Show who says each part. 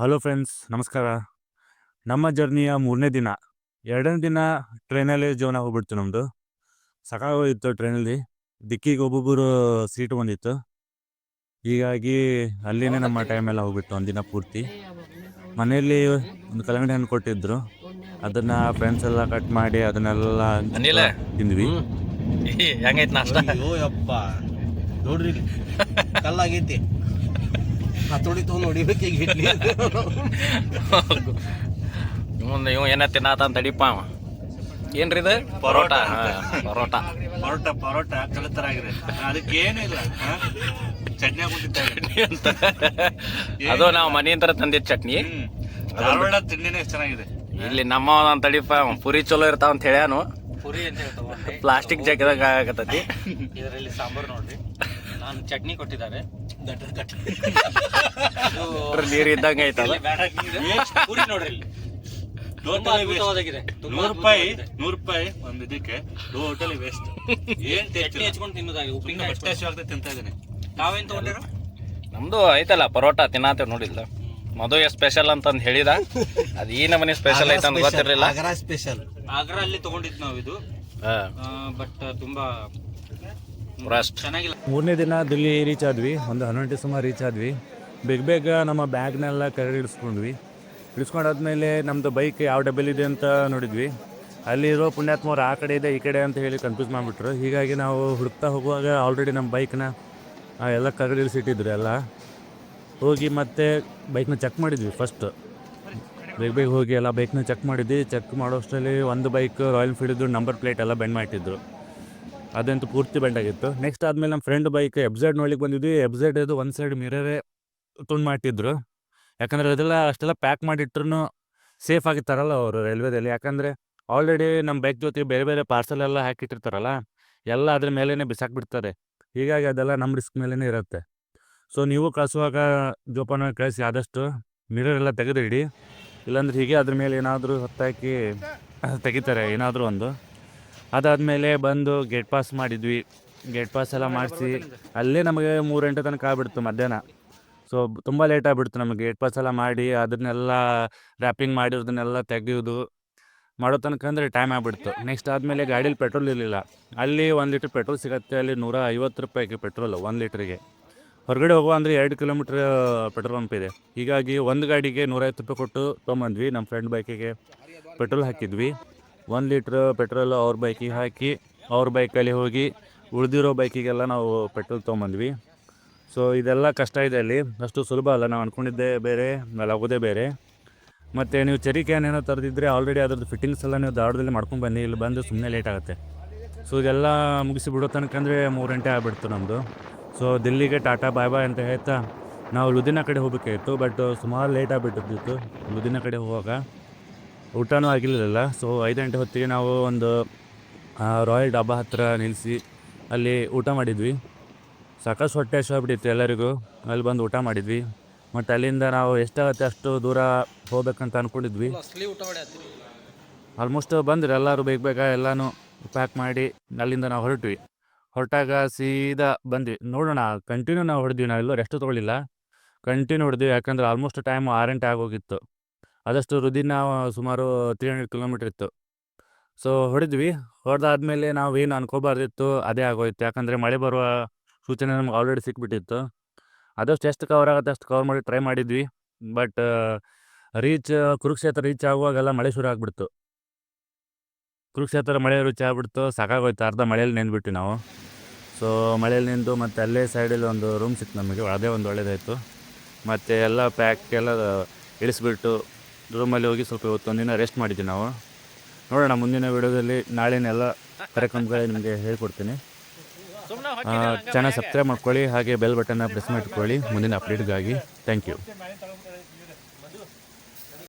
Speaker 1: Hello friends, ನಮಸ್ಕಾರ. ನಮ್ಮ ಜರ್ನಿಯ 3ನೇ ದಿನ. 2ನೇ ದಿನ ಟ್ರೈನಲ್ಲಿ ಜೀವನ ಹೋಗ್ಬಿಡ್ತು ನಮ್ಮದು. ಸಕಾಗೋಗಿತ್ತು ಟ್ರೈನಲ್ಲಿ. ದಿಕ್ಕಿಗೆ ಒಬ್ಬೊಬ್ಬರು ಸೀಟು ಬಂದಿತ್ತು. ಹೀಗಾಗಿ ಅಲ್ಲಿನೇ ನಮ್ಮ ಟೈಮ್ ಎಲ್ಲ ಹೋಗ್ಬಿಟ್ಟು ಒಂದಿನ ಪೂರ್ತಿ. ಮನೆಯಲ್ಲಿ ಒಂದು ಕಲ್ಲಂಗಡಿ ಹಣ್ಣು ಕೊಟ್ಟಿದ್ರು. ಅದನ್ನು ಫ್ರೆಂಡ್ಸ್ ಎಲ್ಲ ಕಟ್ ಮಾಡಿ ಅದನ್ನೆಲ್ಲ ತಿಂದ್ವಿ.
Speaker 2: ಹೆಂಗೈತಿ ನಾಷ್ಟ?
Speaker 3: ಅಯ್ಯೋ ಯಪ್ಪ, ನೋಡ್ರಿ ಕಲ್ಲಾಗೈತಿ. ಹತೋಡಿ ತೊಗೊಂಡು ಹೊಡಿಬೇಕು ಈಗ ಇಡ್ಲಿ.
Speaker 2: ಮುಂದೆ ಇವ್ ಏನ ತಿನ್ನಾತ ಅಂತ ತಡಿಪ ಅವ. ಏನ್ರಿ ಇದು? ಪರೋಟ. ಪರೋಟ
Speaker 3: ಪರೋಟ ಕಲಿತರ ಆಗಿದೆ. ಅದಕ್ಕೆ ಏನಿಲ್ಲ, ಚಟ್ನಿ ಹಾಕೊಂಡಿದ್ದೆ
Speaker 2: ಅಂತ. ಅದು ನಾವು ಮನೆಯಿಂದ ತಂದಿದ್ದ ಚಟ್ನಿ.
Speaker 3: ಧಾರವಾಡ ತಿಂಡಿನೇ ಚೆನ್ನಾಗಿದೆ.
Speaker 2: ಇಲ್ಲಿ ನಮ್ಮ ಅಂತ ತಡಿಪ ಪುರಿ ಚಲೋ ಇರ್ತಾವ ಅಂತ ಹೇಳ್ಯಾನು.
Speaker 3: ಪುರಿ ಅಂತ ಹೇಳ್ತಾವ,
Speaker 2: ಪ್ಲಾಸ್ಟಿಕ್ ಜಾಗದಾಗ ಆಗತೈತಿ.
Speaker 3: ಇದರಲ್ಲಿ ಸಾಂಬಾರು ನೋಡ್ರಿ, ನಾನು ಚಟ್ನಿ ಕೊಟ್ಟಿದ್ದಾರೆ.
Speaker 2: ನೀರು ಇದ್ದಂಗೆ ಐತಲ್ಲ.
Speaker 3: ಪುರಿ ನೋಡ್ರಿ, ಇಲ್ಲಿ $100 ಒಂದು ಇದಕ್ಕೆ ಟೋಟಲಿ ವೇಸ್ಟ್. ಏನ್ ಚಟ್ನಿ ಹಚ್ಕೊಂಡು ತಿನ್ನೋದಾಗಿ ಉಪ್ಪಿನಕಾಯಿ ಅಷ್ಟೇ ಆಗ್ತದೆ ತಿಂತಾ ಇದ್ದೇನೆ. ತಾವೇನ್ ತಗೊಂಡಿರೋ?
Speaker 2: ನಮ್ದು ಐತಲ್ಲ ಪರೋಟ ತಿನ್ನಾತೇವ್ ನೋಡಿಲ್ಲ. ಮದುವೆ ಸ್ಪೆಷಲ್ ಅಂತಂದು ಹೇಳಿದ. ಅದು ಈ ನಮನೆ ಸ್ಪೆಷಲ್ ಐತೆ ಅಂತ ಗೊತ್ತಿರಲಿಲ್ಲ.
Speaker 3: ಆಗ್ರಾ ಸ್ಪೆಷಲ್. ಆಗ್ರಾ ಅಲ್ಲಿ ತಗೊಂಡಿದ್ದು ನಾವು ಇದು, ಬಟ್ ತುಂಬಾ ಚೆನ್ನಾಗಿಲ್ಲ.
Speaker 1: 3ನೇ ದಿನ ದಿಲ್ಲಿ ರೀಚ್ ಆದ್ವಿ. ಒಂದು 11 ಸುಮಾರು ರೀಚ್ ಆದ್ವಿ. ಬೇಗ ನಮ್ಮ ಬ್ಯಾಗ್ನೆಲ್ಲ ಕೆಳಗಡೆ ಇಳಿಸ್ಕೊಂಡಾದ್ಮೇಲೆ ನಮ್ಮದು ಬೈಕ್ ಯಾವ ಡಬ್ಬೆಲಿದೆ ಅಂತ ನೋಡಿದ್ವಿ. ಅಲ್ಲಿರೋ ಪುಣ್ಯಾತ್ಮವ್ರು ಆ ಕಡೆ ಇದೆ ಈ ಕಡೆ ಅಂತ ಹೇಳಿ ಕನ್ಫ್ಯೂಸ್ ಮಾಡಿಬಿಟ್ರು. ಹೀಗಾಗಿ ನಾವು ಹುಡುಕ್ತಾ ಹೋಗುವಾಗ ಆಲ್ರೆಡಿ ನಮ್ಮ ಬೈಕ್ನ ಎಲ್ಲ ಕೆಳಗಡೆ ಇಳಿಸಿಟ್ಟಿದ್ರು. ಎಲ್ಲ ಹೋಗಿ ಮತ್ತೆ ಬೈಕ್ನ ಚೆಕ್ ಮಾಡಿದ್ವಿ. ಫಸ್ಟ್ ಬೇಗ ಹೋಗಿ ಎಲ್ಲ ಬೈಕ್ನ ಚೆಕ್ ಮಾಡಿದ್ವಿ. ಚೆಕ್ ಮಾಡೋಷ್ಟರಲ್ಲಿ ಒಂದು ಬೈಕ್ ರಾಯಲ್ ಎನ್ಫೀಲ್ಡ್ದು ನಂಬರ್ ಪ್ಲೇಟ್ ಎಲ್ಲ ಬೆಂಡ್ ಮಾಡಿಟ್ಟಿದ್ರು. ಅದಂತೂ ಪೂರ್ತಿ ಬೆಂಡಾಗಿತ್ತು. ನೆಕ್ಸ್ಟ್ ಆದಮೇಲೆ ನಮ್ಮ ಫ್ರೆಂಡ್ ಬೈಕ್ FZ ನೋಡ್ಲಿಕ್ಕೆ ಬಂದಿದ್ವಿ. FZ ಅದು ಒಂದು ಸೈಡ್ ಮಿರರೇ ತುಂಡು ಮಾಡಿಟ್ಟಿದ್ರು. ಯಾಕಂದರೆ ಅದೆಲ್ಲ ಅಷ್ಟೆಲ್ಲ ಪ್ಯಾಕ್ ಮಾಡಿಟ್ರು ಸೇಫ್ ಆಗಿರ್ತಾರಲ್ಲ ಅವರು ರೈಲ್ವೇದಲ್ಲಿ. ಯಾಕಂದರೆ ಆಲ್ರೆಡಿ ನಮ್ಮ ಬೈಕ್ ಜೊತೆ ಬೇರೆ ಬೇರೆ ಪಾರ್ಸಲ್ ಎಲ್ಲ ಹಾಕಿಟ್ಟಿರ್ತಾರಲ್ಲ, ಎಲ್ಲ ಅದ್ರ ಮೇಲೇ ಬಿಸಾಕ್ಬಿಡ್ತಾರೆ. ಹೀಗಾಗಿ ಅದೆಲ್ಲ ನಮ್ಮ ರಿಸ್ಕ್ ಮೇಲೇ ಇರುತ್ತೆ. ಸೊ ನೀವು ಕಳಿಸುವಾಗ ಜೋಪಾನ ಕಳಿಸಿ, ಆದಷ್ಟು ಮಿರರ್ ಎಲ್ಲ ತೆಗೆದಿಡಿ. ಇಲ್ಲಾಂದ್ರೆ ಹೀಗೆ ಅದ್ರ ಮೇಲೆ ಏನಾದರೂ ಹೊತ್ತಾಕಿ ತೆಗಿತಾರೆ ಏನಾದರೂ ಒಂದು. ಅದಾದಮೇಲೆ ಬಂದು ಗೇಟ್ ಪಾಸ್ ಮಾಡಿದ್ವಿ. ಗೇಟ್ ಪಾಸ್ ಎಲ್ಲ ಮಾಡಿಸಿ ಅಲ್ಲೇ ನಮಗೆ 3 ಗಂಟೆ ತನಕ ಆಗ್ಬಿಡ್ತು ಮಧ್ಯಾಹ್ನ. ಸೊ ತುಂಬ ಲೇಟ್ ಆಗಿಬಿಡ್ತು ನಮಗೆ. ಗೇಟ್ ಪಾಸ್ ಎಲ್ಲ ಮಾಡಿ ಅದನ್ನೆಲ್ಲ ರ್ಯಾಪಿಂಗ್ ಮಾಡಿರೋದನ್ನೆಲ್ಲ ತೆಗೆಯೋದು ಮಾಡೋ ತನಕ ಅಂದರೆ ಟೈಮ್ ಆಗಿಬಿಡ್ತು. ನೆಕ್ಸ್ಟ್ ಆದಮೇಲೆ ಗಾಡೀಲಿ ಪೆಟ್ರೋಲ್ ಇರಲಿಲ್ಲ. ಅಲ್ಲಿ 1 ಲೀಟ್ರ್ ಪೆಟ್ರೋಲ್ ಸಿಗುತ್ತೆ. ಅಲ್ಲಿ $150 ಪೆಟ್ರೋಲು 1 ಲೀಟ್ರಿಗೆ. ಹೊರಗಡೆ ಹೋಗುವ ಅಂದರೆ 2 ಕಿಲೋಮೀಟ್ರ್ ಪೆಟ್ರೋಲ್ ಪಂಪ್ ಇದೆ. ಹೀಗಾಗಿ ಒಂದು ಗಾಡಿಗೆ $150 ಕೊಟ್ಟು ತೊಗೊಂಬಂದ್ವಿ. ನಮ್ಮ ಫ್ರೆಂಡ್ ಬೈಕಿಗೆ ಪೆಟ್ರೋಲ್ ಹಾಕಿದ್ವಿ. 1 ಲೀಟ್ರ್ ಪೆಟ್ರೋಲು ಅವ್ರ ಬೈಕಿಗೆ ಹಾಕಿ ಅವ್ರ ಬೈಕಲ್ಲಿ ಹೋಗಿ ಉಳಿದಿರೋ ಬೈಕಿಗೆಲ್ಲ ನಾವು ಪೆಟ್ರೋಲ್ ತೊಗೊಂಬಂದ್ವಿ. ಸೊ ಇದೆಲ್ಲ ಕಷ್ಟ ಇದೆ ಅಲ್ಲಿ, ಅಷ್ಟು ಸುಲಭ ಅಲ್ಲ. ನಾವು ಅಂದ್ಕೊಂಡಿದ್ದೆ ಬೇರೆ, ಅಲ್ಲಿ ಆಗೋದೇ ಬೇರೆ. ಮತ್ತು ನೀವು ಚೆರಿ ಕ್ಯಾನ್ ಏನೋ ತರದಿದ್ದರೆ ಆಲ್ರೆಡಿ ಅದ್ರದ್ದು ಫಿಟ್ಟಿಂಗ್ಸ್ ಎಲ್ಲ ನೀವು ಧಾರವಾಡದಲ್ಲಿ ಮಾಡ್ಕೊಂಡು ಬನ್ನಿ. ಇಲ್ಲಿ ಬಂದು ಸುಮ್ಮನೆ ಲೇಟ್ ಆಗುತ್ತೆ. ಸೊ ಇದೆಲ್ಲ ಮುಗಿಸಿ ಬಿಡೋ ತನಕಂದರೆ 3 ಗಂಟೆ ಆಗಿಬಿಡ್ತು ನಮ್ಮದು. ಸೊ ದಿಲ್ಲಿಗೆ ಟಾಟಾ ಬಾಯ್ ಬಾಯ್ ಅಂತ ಹೇಳ್ತಾ ನಾವು ಲುಧಿನಾ ಕಡೆ ಹೋಗಬೇಕಾಗಿತ್ತು. ಬಟ್ ಸುಮಾರು ಲೇಟ್ ಆಗಿಬಿಟ್ಟಿತ್ತು ಲುಧಿನಾ ಕಡೆ ಹೋಗುವಾಗ. ಊಟನೂ ಆಗಿರಲಿಲ್ಲ. ಸೊ 5 ಗಂಟೆ ಹೊತ್ತಿಗೆ ನಾವು ಒಂದು ರಾಯಲ್ ಡಾಬಾ ಹತ್ತಿರ ನಿಲ್ಲಿಸಿ ಅಲ್ಲಿ ಊಟ ಮಾಡಿದ್ವಿ. ಸಾಕಷ್ಟು ಹೊಟ್ಟೆ ಹಸಿವಾಗ್ಬಿಟ್ಟಿತ್ತು ಎಲ್ಲರಿಗೂ. ಅಲ್ಲಿ ಬಂದು ಊಟ ಮಾಡಿದ್ವಿ. ಮತ್ತು ಅಲ್ಲಿಂದ ನಾವು ಎಷ್ಟಾಗುತ್ತೆ ಅಷ್ಟು ದೂರ ಹೋಗ್ಬೇಕಂತ ಅಂದ್ಕೊಂಡಿದ್ವಿ. ಆಲ್ಮೋಸ್ಟ್ ಬಂದರೆ ಎಲ್ಲರೂ ಬೇಗ ಎಲ್ಲನೂ ಪ್ಯಾಕ್ ಮಾಡಿ ಅಲ್ಲಿಂದ ನಾವು ಹೊರಟಾಗ ಸೀದಾ ಬಂದ್ವಿ. ನೋಡೋಣ, ಕಂಟಿನ್ಯೂ ನಾವು ಹೊಡೆದ್ವಿ. ನಾವೆಲ್ಲೂ ರೆಸ್ಟ್ ತೊಗೊಳ್ಳಿಲ್ಲ, ಕಂಟಿನ್ಯೂ ಹೊಡೆದ್ವಿ. ಯಾಕಂದರೆ ಆಲ್ಮೋಸ್ಟ್ ಟೈಮ್ 6 ಗಂಟೆ ಆಗೋಗಿತ್ತು. ಆದಷ್ಟು ಲುಧಿನಾ ಸುಮಾರು 300 ಕಿಲೋಮೀಟ್ರ್ ಇತ್ತು. ಸೊ ಹೊಡೆದಾದ್ಮೇಲೆ ನಾವು ಏನು ಅನ್ಕೋಬಾರ್ದಿತ್ತು, ಅದೇ ಆಗೋಯ್ತು. ಯಾಕಂದರೆ ಮಳೆ ಬರುವ ಸೂಚನೆ ನಮ್ಗೆ ಆಲ್ರೆಡಿ ಸಿಕ್ಬಿಟ್ಟಿತ್ತು. ಆದಷ್ಟು ಎಷ್ಟು ಕವರ್ ಆಗುತ್ತೆ ಅಷ್ಟು ಕವರ್ ಮಾಡಿ ಟ್ರೈ ಮಾಡಿದ್ವಿ. ಬಟ್ ಕುರುಕ್ಷೇತ್ರ ರೀಚ್ ಆಗುವಾಗೆಲ್ಲ ಮಳೆ ಶುರು ಆಗಿಬಿಡ್ತು. ಕುರುಕ್ಷೇತ್ರ ಮಳೆ ರುಚಿ ಆಗ್ಬಿಡ್ತು, ಸಾಕಾಗೋಯ್ತು. ಅರ್ಧ ಮಳೆಯಲ್ಲಿ ನೆಂದ್ಬಿಟ್ಟು ನಾವು. ಸೊ ಮಳೆಯಲ್ಲಿ ನೆಂದು ಮತ್ತು ಅಲ್ಲೇ ಸೈಡಲ್ಲಿ ಒಂದು ರೂಮ್ ಸಿಕ್ತು ನಮಗೆ. ಅದೇ ಒಂದು ಒಳ್ಳೇದಾಯಿತು. ಮತ್ತು ಎಲ್ಲ ಪ್ಯಾಕ್ ಎಲ್ಲ ಇಳಿಸ್ಬಿಟ್ಟು ರೂಮಲ್ಲಿ ಹೋಗಿ ಸ್ವಲ್ಪ ಇವತ್ತೊಂದಿನ ರೆಸ್ಟ್ ಮಾಡಿದ್ವಿ ನಾವು. ನೋಡೋಣ ಮುಂದಿನ ವೀಡಿಯೋದಲ್ಲಿ ನಾಳೆನೆಲ್ಲ ಕಾರ್ಯಕ್ರಮಗಳೇ ನಿಮಗೆ ಹೇಳ್ಕೊಡ್ತೀನಿ. ಚಾನಲ್ ಸಬ್ಸ್ಕ್ರೈಬ್ ಮಾಡ್ಕೊಳ್ಳಿ, ಹಾಗೆ ಬೆಲ್ ಬಟನ್ನ ಪ್ರೆಸ್ ಮಾಡಿಕೊಳ್ಳಿ ಮುಂದಿನ ಅಪ್ಡೇಟ್ಗಾಗಿ. Thank you.